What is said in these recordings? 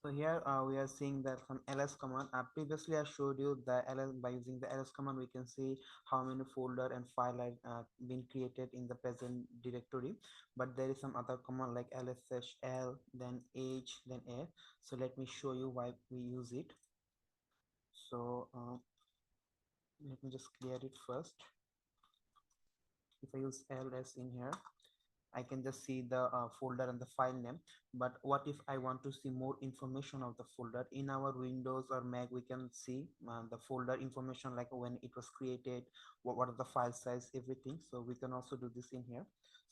So here we are seeing that from ls command. Previously I showed you the ls. By using the ls command we can see how many folder and file have been created in the present directory, but there is some other command like ls/l, then h, then a. So let me show you why we use it. So let me just clear it first. If I use ls in here, I can just see the folder and the file name. But what if I want to see more information of the folder? In our Windows or Mac, we can see the folder information, like when it was created, what are the file size, everything. So we can also do this in here.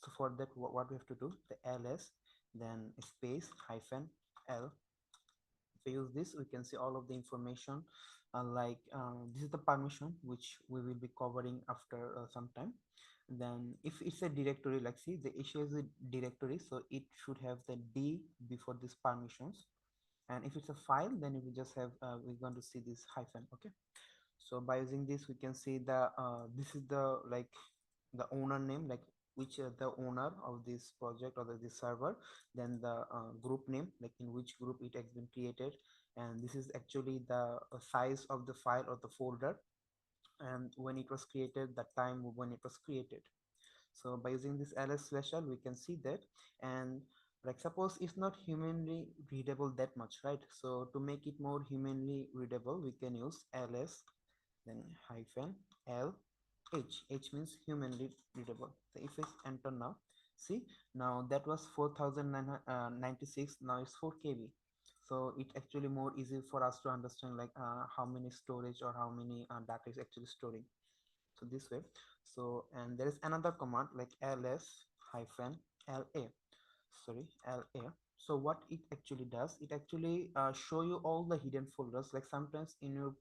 So for that, what we have to do, the ls, then space hyphen l. If I use this, we can see all of the information. This is the permission which we will be covering after some time. Then if it's a directory, like see the issue is a directory, so it should have the d before these permissions. And if it's a file, then we just have we're going to see this hyphen. Okay, so by using this we can see the this is the like the owner name, like which the owner of this project or this server, then the group name, like in which group it has been created, and this is actually the size of the file or the folder, and when it was created, the time when it was created. So by using this ls/l we can see that. And like suppose it's not humanly readable that much, right? So to make it more humanly readable we can use ls, then hyphen l h. H means humanly readable. So if I enter now, see, now that was 4096, now it's 4 KB. So it actually more easy for us to understand like how many storage or how many data is actually storing. So this way. So and there is another command like ls hyphen la, sorry, la. So what it actually does, it actually show you all the hidden folders. Like sometimes in your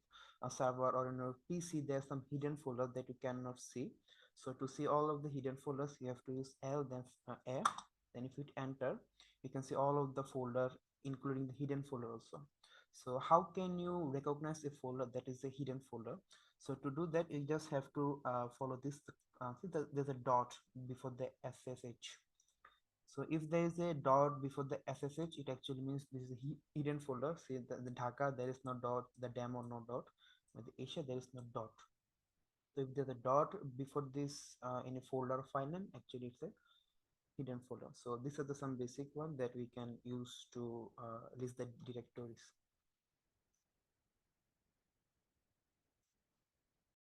server or in your pc there's some hidden folder that you cannot see. So to see all of the hidden folders you have to use l, then a. Then if you enter, you can see all of the folder including the hidden folder also. So how can you recognize a folder that is a hidden folder? So to do that, you just have to follow this. See there's a dot before the ssh. So if there is a dot before the ssh, it actually means this is a hidden folder. See the Dhaka, there is no dot. The demo, no dot. With the Asia, there is no dot. So if there's a dot before this in a folder or file name, actually it's a hidden folder. So these are the some basic one that we can use to list the directories.